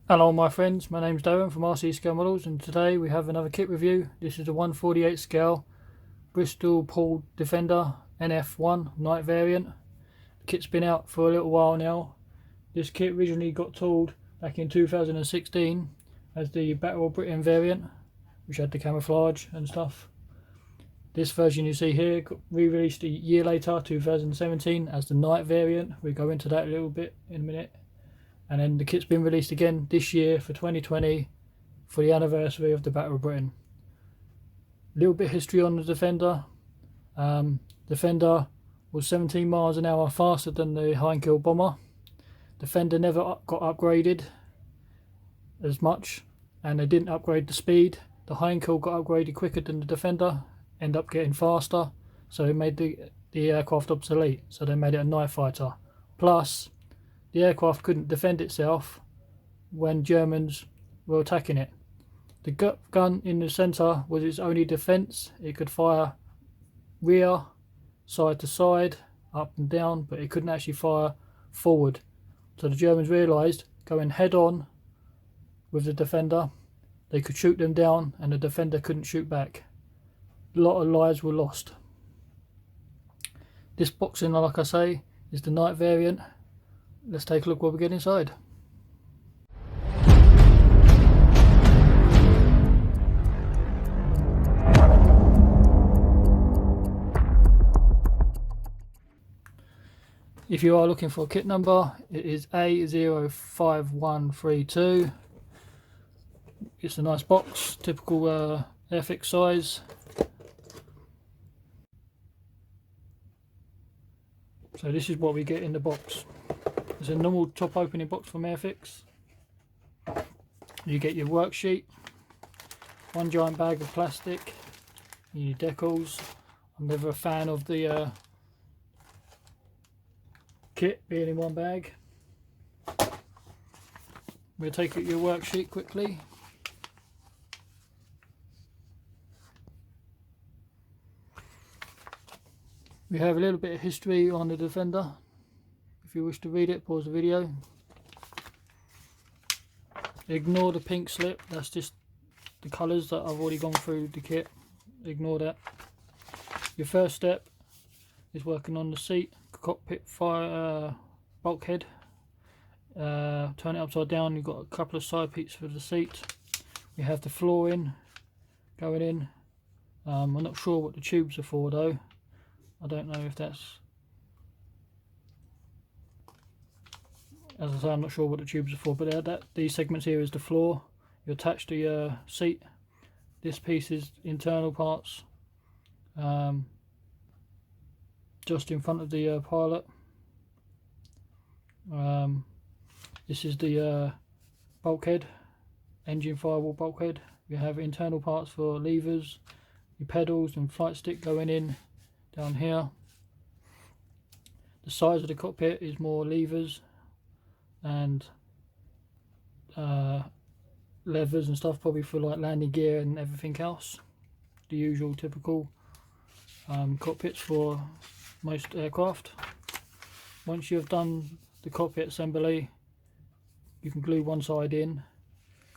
Hello my friends, my name's Darren from RC Scale Models, and today we have another kit review. This is the 1/48 scale Boulton Paul Defender NF.1 night variant. The kit's been out for a little while now. This kit originally got tooled back in 2016 as the Battle of Britain variant, which had the camouflage and stuff. This version you see here got re-released a year later, 2017, as the night variant. We'll go into that a little bit in a minute. And then the kit's been released again this year for 2020 for the anniversary of the Battle of Britain. A little bit of history on the Defender. Defender was 17 miles an hour faster than the Heinkel bomber. Defender never got upgraded as much, and they didn't upgrade the speed. The Heinkel got upgraded quicker than the Defender, ended up getting faster, so it made the aircraft obsolete, so they made it a night fighter. Plus, the aircraft couldn't defend itself when Germans were attacking it. The gun in the centre was its only defence. It could fire rear, side to side, up and down, but it couldn't actually fire forward. So the Germans realised, going head on with the Defender, they could shoot them down and the Defender couldn't shoot back. A lot of lives were lost. This boxing, like I say, is the night variant. Let's take a look what we get inside. If you are looking for a kit number, it is A05132. It's a nice box, typical Airfix size. So this is what we get in the box. It's a normal top opening box from Airfix. You get your worksheet, one giant bag of plastic, and your decals. I'm never a fan of the kit being in one bag. We'll take out your worksheet quickly. We have a little bit of history on the Defender. If you wish to read it, pause the video. Ignore the pink slip, that's just the colours that I've already gone through the kit. Ignore that. Your first step is working on the seat, cockpit bulkhead. Turn it upside down, you've got a couple of side peaks for the seat. We have the flooring going in. I'm not sure what the tubes are for though. I don't know if that's... As I say, I'm not sure what the tubes are for, but these segments here is the floor. You attach the seat. This piece is internal parts, just in front of the pilot. This is the bulkhead, engine firewall bulkhead. You have internal parts for levers, your pedals and flight stick going in down here. The size of the cockpit is more levers and levers and stuff, probably for like landing gear and everything else. The usual typical cockpits for most aircraft. Once you've done the cockpit assembly, you can glue one side in,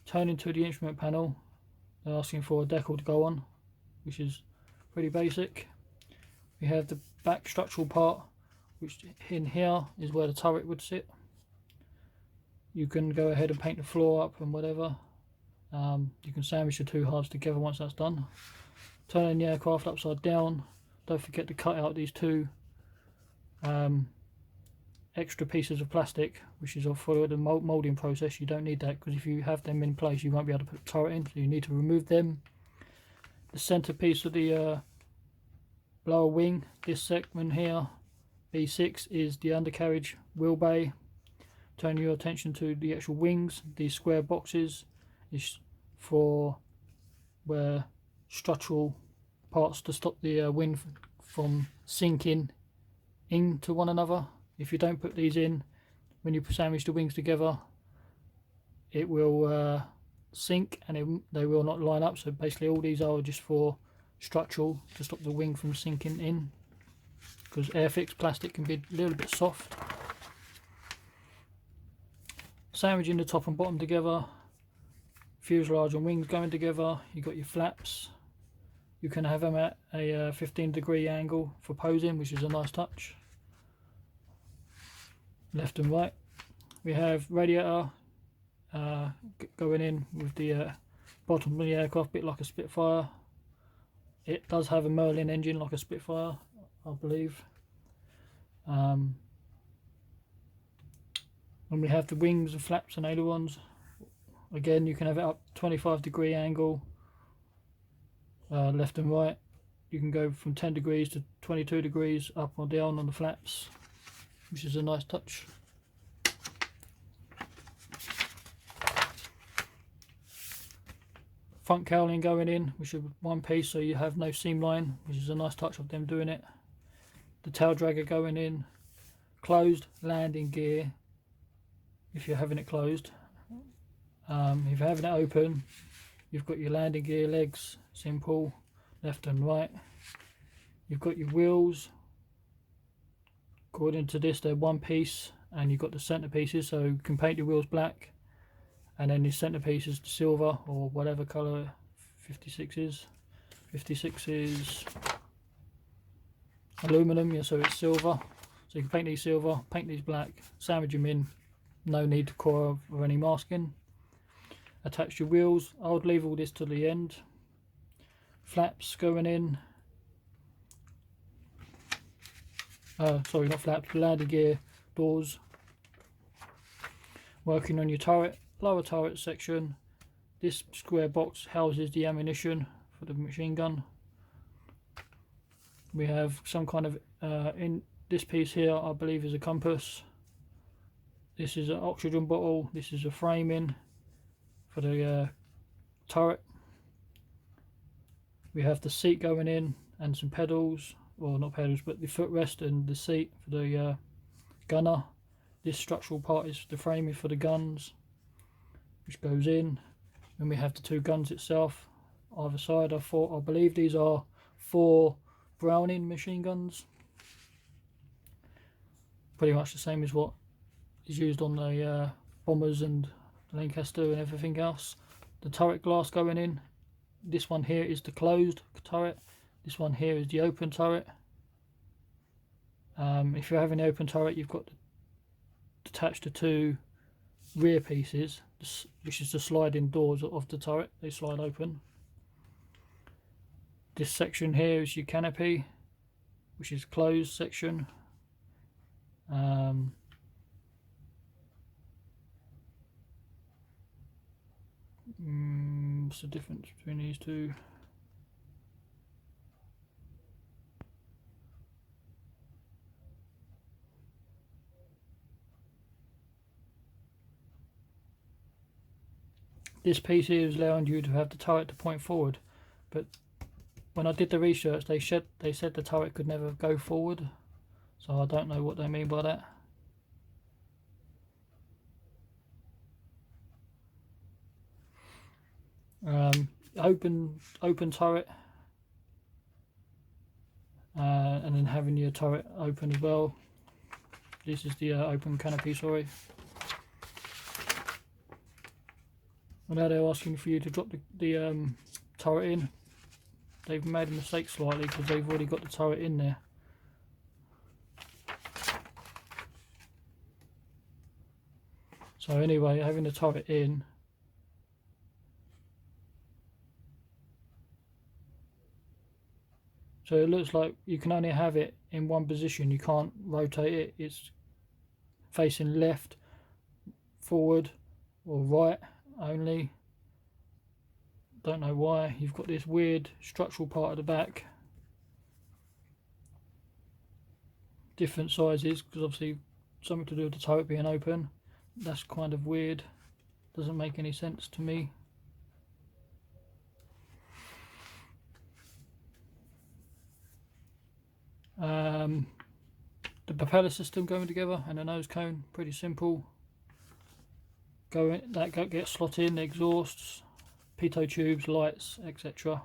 turn into the instrument panel. They're asking for a decal to go on, which is pretty basic. We have the back structural part, which in here is where the turret would sit. You can go ahead and paint the floor up and whatever. You can sandwich the two halves together once that's done. Turning the aircraft upside down. Don't forget to cut out these two extra pieces of plastic, which is for the moulding process. You don't need that, because if you have them in place you won't be able to put the turret in, so you need to remove them. The centre piece of the lower wing, this segment here, B6, is the Undercarriage Wheel Bay. Turn your attention to the actual wings. These square boxes is for where structural parts to stop the wind from sinking into one another. If you don't put these in, when you sandwich the wings together, it will sink and they will not line up. So basically all these are just for structural, to stop the wing from sinking in, because Airfix plastic can be a little bit soft. sandwiching the top and bottom together, fuselage and wings going together. You got your flaps. You can have them at a 15-degree angle for posing, which is a nice touch. Left and right. We have radiator going in with the bottom of the aircraft, bit like a Spitfire. It does have a Merlin engine like a Spitfire, I believe. And we have the wings and flaps and ailerons. Again, you can have it up 25-degree angle, left and right. You can go from 10 degrees to 22 degrees up or down on the flaps, which is a nice touch. Front cowling going in, which is one piece, so you have no seam line, which is a nice touch of them doing it. The tail dragger going in, closed landing gear if you're having it closed. If you're having it open, you've got your landing gear legs, simple, left and right. You've got your wheels. According to this, they're one piece, and you've got the centre pieces, so you can paint your wheels black, and then your centre piece is silver or whatever colour 56 is. 56 is aluminium, yeah, so it's silver. So you can paint these silver, paint these black, sandwich them in, no need to core or any masking. Attach your wheels. I would leave all this to the end. Flaps going in. Sorry, not flaps, landing gear doors. Working on your turret, lower turret section. This square box houses the ammunition for the machine gun. We have some kind of, in this piece here, I believe is a compass. This is an oxygen bottle. This is a framing for the turret. We have the seat going in and some pedals, well not pedals but the footrest and the seat for the gunner. This structural part is the framing for the guns, which goes in. And we have the two guns itself either side. I believe these are 4 Browning machine guns, pretty much the same as what is used on the bombers and Lancaster and everything else. The turret glass going in. This one here is the closed turret. This one here is the open turret. If you're having the open turret, you've got to detach the 2 rear pieces, which is the sliding doors of the turret. They slide open. This section here is your canopy, which is closed section. What's the difference between these two? This piece here is allowing you to have the turret to point forward, but when I did the research, they said the turret could never go forward, so I don't know what they mean by that. Open turret, and then having your turret open as well. This is the open canopy, sorry. And now they're asking for you to drop the turret in. They've made a mistake slightly because they've already got the turret in there. So anyway, having the turret in, so it looks like you can only have it in one position, you can't rotate it. It's facing left, forward or right only. Don't know why. You've got this weird structural part at the back, different sizes, because obviously something to do with the turret being open. That's kind of weird, doesn't make any sense to me. The propeller system going together and the nose cone, pretty simple. That gets slot in, the exhausts, pitot tubes, lights, etc.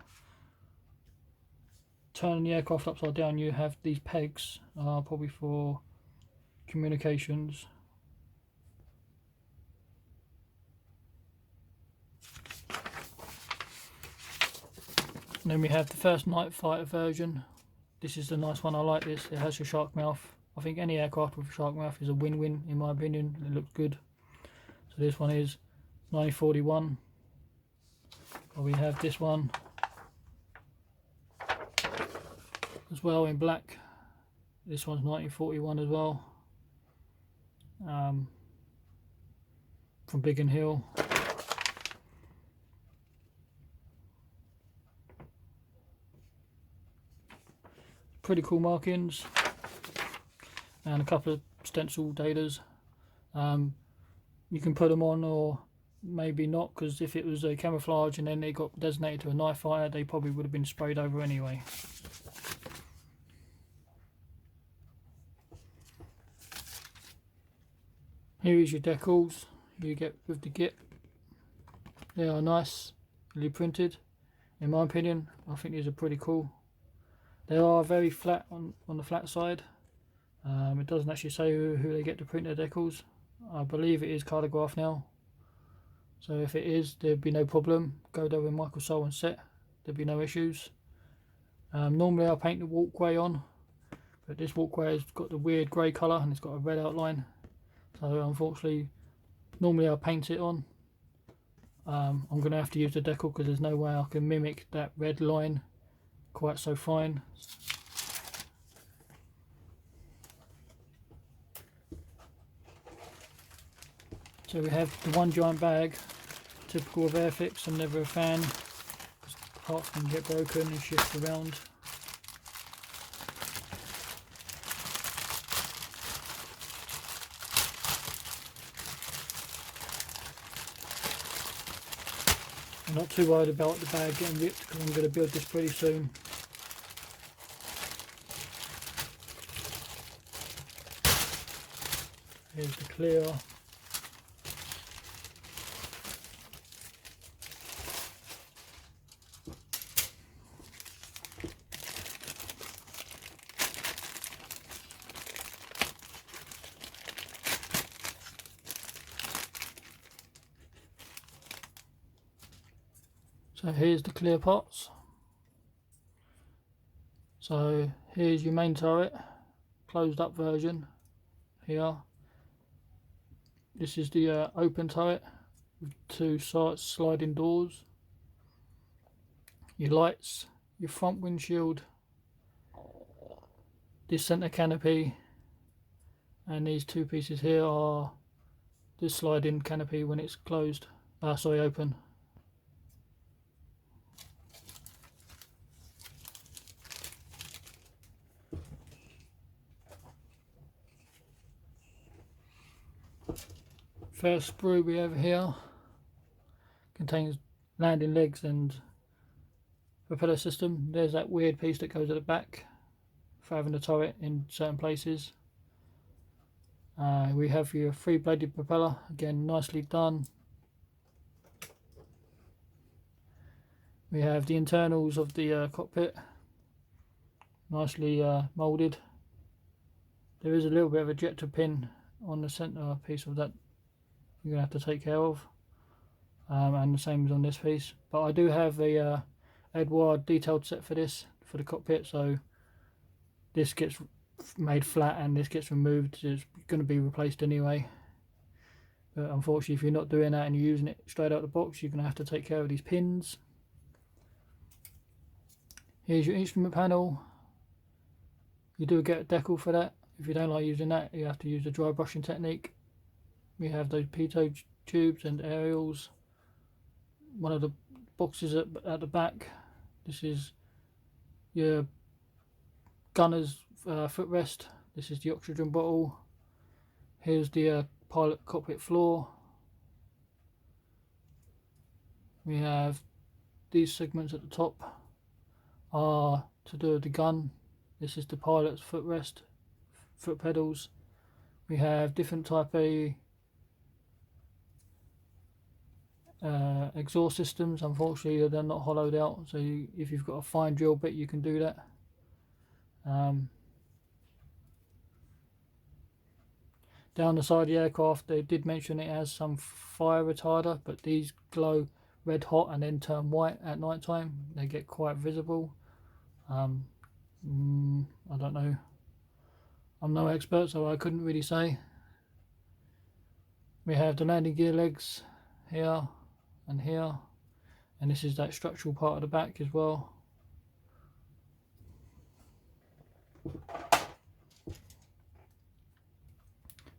Turning the aircraft upside down, you have these pegs, probably for communications. And then we have the first night fighter version. This is the nice one, I like this. It has your shark mouth. I think any aircraft with a shark mouth is a win-win in my opinion. It looks good. So this one is 1941. Or we have this one as well in black. This one's 1941 as well. From Biggin Hill. Pretty cool markings and a couple of stencil datas. You can put them on or maybe not, because if it was a camouflage and then it got designated to a night fighter, they probably would have been sprayed over anyway. Here is your decals you get with the kit. They are nicely printed. In my opinion, I think these are pretty cool. They are very flat on the flat side. It doesn't actually say who they get to print their decals. I believe it is Cartograph now. So if it is, there'd be no problem. Go there with Michael Soul and set. There'd be no issues. Normally I paint the walkway on, but this walkway has got the weird grey colour and it's got a red outline. So unfortunately, normally I paint it on. I'm going to have to use the decal because there's no way I can mimic that red line quite so fine. So we have the one giant bag, typical of Airfix and never a fan, because parts can get broken and shift around. I'm not too worried about the bag getting ripped because I'm going to build this pretty soon. Here's the clear. So here's the clear parts. So here's your main turret, closed up version here. This is the open turret with two sliding doors. Your lights, your front windshield, this centre canopy, and these two pieces here are this sliding canopy when it's closed. Open. First sprue we have here contains landing legs and propeller system. There's that weird piece that goes at the back for having the turret in certain places. We have your three-bladed propeller, again nicely done. We have the internals of the cockpit, nicely moulded. There is a little bit of ejector pin on the centre piece of that you're going to have to take care of, and the same as on this piece. But I do have a Edward detailed set for this, for the cockpit, so this gets made flat and this gets removed. It's going to be replaced anyway, but unfortunately if you're not doing that and you're using it straight out the box, you're going to have to take care of these pins. Here's your instrument panel. You do get a decal for that. If you don't like using that, you have to use the dry brushing technique. We have those pitot tubes and aerials. One of the boxes at the back, this is your gunner's footrest. This is the oxygen bottle. Here's the pilot cockpit floor. We have these segments at the top are to do with the gun. This is the pilot's footrest, foot pedals. We have different type of exhaust systems. Unfortunately they're not hollowed out, so if you've got a fine drill bit you can do that. Down the side of the aircraft they did mention it has some fire retarder, but these glow red hot and then turn white at night time. They get quite visible. I don't know. I'm no expert, so I couldn't really say. We have the landing gear legs here and here, and this is that structural part of the back as well.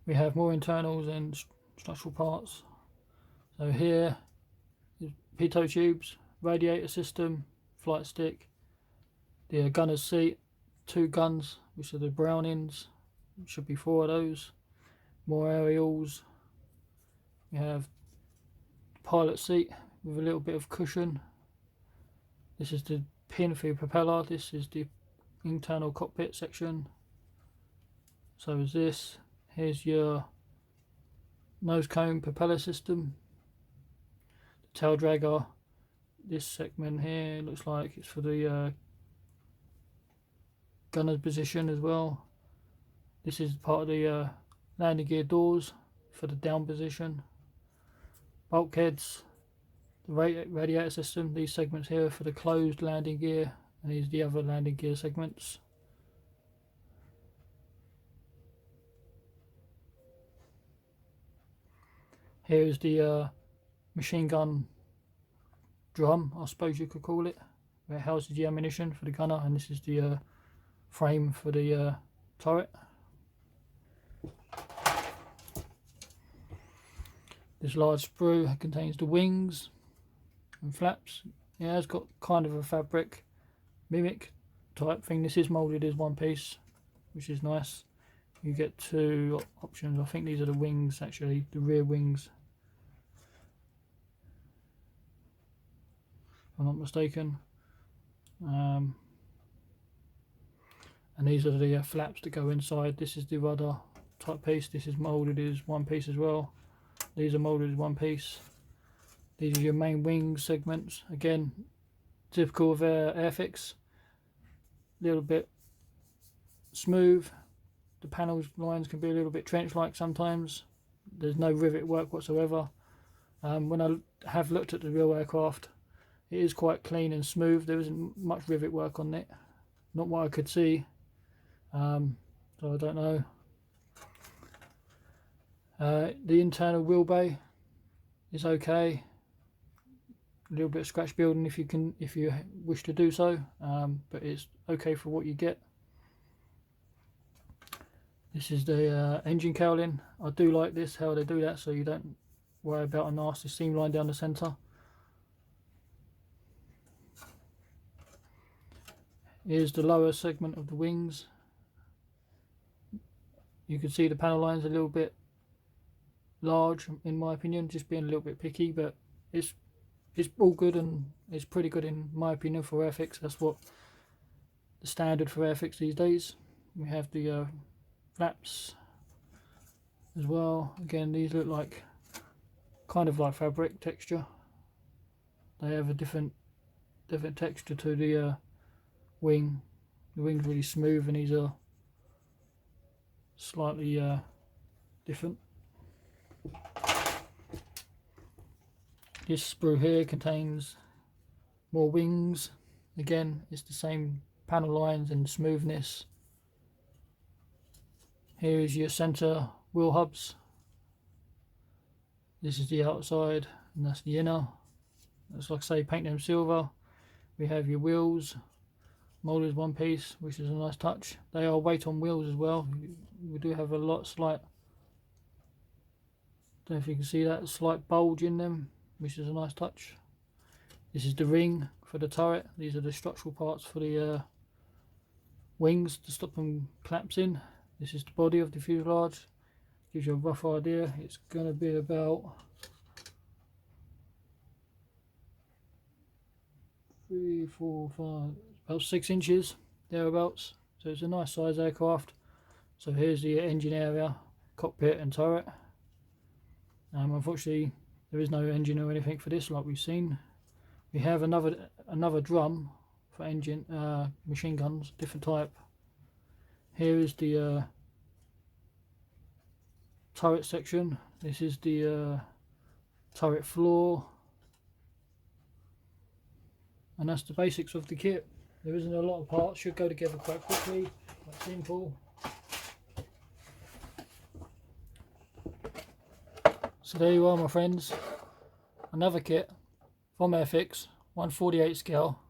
We have more internals and structural parts. So here is pitot tubes, radiator system, flight stick, the gunner's seat, 2 guns, which are the Brownings, should be 4 of those, more aerials. We have the pilot seat with a little bit of cushion. This is the pin for your propeller. This is the internal cockpit section. So is this. Here's your nose cone propeller system. The tail dragger. This segment here looks like it's for the gunner's position as well. This is part of the landing gear doors for the down position. Bulkheads, the radiator system. These segments here are for the closed landing gear, and these are the other landing gear segments. Here is the machine gun drum, I suppose you could call it, where it houses the ammunition for the gunner, and this is the frame for the turret. This large sprue contains the wings and flaps. Yeah, it's got kind of a fabric mimic type thing. This is moulded as one piece, which is nice. You get 2 options. I think these are the wings, actually, the rear wings, if I'm not mistaken. And these are the flaps that go inside. This is the rudder type piece. This is moulded as one piece as well. These are moulded as one piece. These are your main wing segments. Again, typical of Airfix. A little bit smooth. The panels lines can be a little bit trench-like sometimes. There's no rivet work whatsoever. When I have looked at the real aircraft, it is quite clean and smooth. There isn't much rivet work on it. Not what I could see. So I don't know. The internal wheel bay is okay. A little bit of scratch building if you wish to do so, but it's okay for what you get. This is the engine cowling. I do like this, how they do that, so you don't worry about a nasty seam line down the centre. Here's the lower segment of the wings. You can see the panel lines a little bit large, in my opinion, just being a little bit picky, but it's all good, and it's pretty good in my opinion for Airfix. That's what the standard for Airfix these days. We have the flaps as well. Again, these look like kind of like fabric texture. They have a different texture to the wing. The wing's really smooth, and these are slightly different. This sprue here contains more wings. Again, it's the same panel lines and smoothness. Here is your center wheel hubs. This is the outside, and that's the inner. That's like I say, paint them silver. We have your wheels, molded as one piece, which is a nice touch. They are weight on wheels as well. We do have a slight, don't know if you can see that, slight bulge in them, which is a nice touch. This is the ring for the turret. These are the structural parts for the wings to stop them collapsing. This is the body of the fuselage. Gives you a rough idea. It's going to be about 3, 4, 5, about 6 inches thereabouts. So it's a nice size aircraft. So here's the engine area, cockpit and turret. Unfortunately, there is no engine or anything for this, like we've seen. We have another drum for engine machine guns, different type. Here is the turret section. This is the turret floor. And that's the basics of the kit. There isn't a lot of parts, should go together quite quickly, quite simple. So there you are, my friends, another kit from Airfix, 1/48 scale,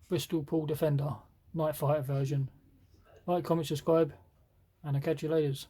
Boulton Paul Defender, night fighter version. Like, comment, subscribe, and I'll catch you later.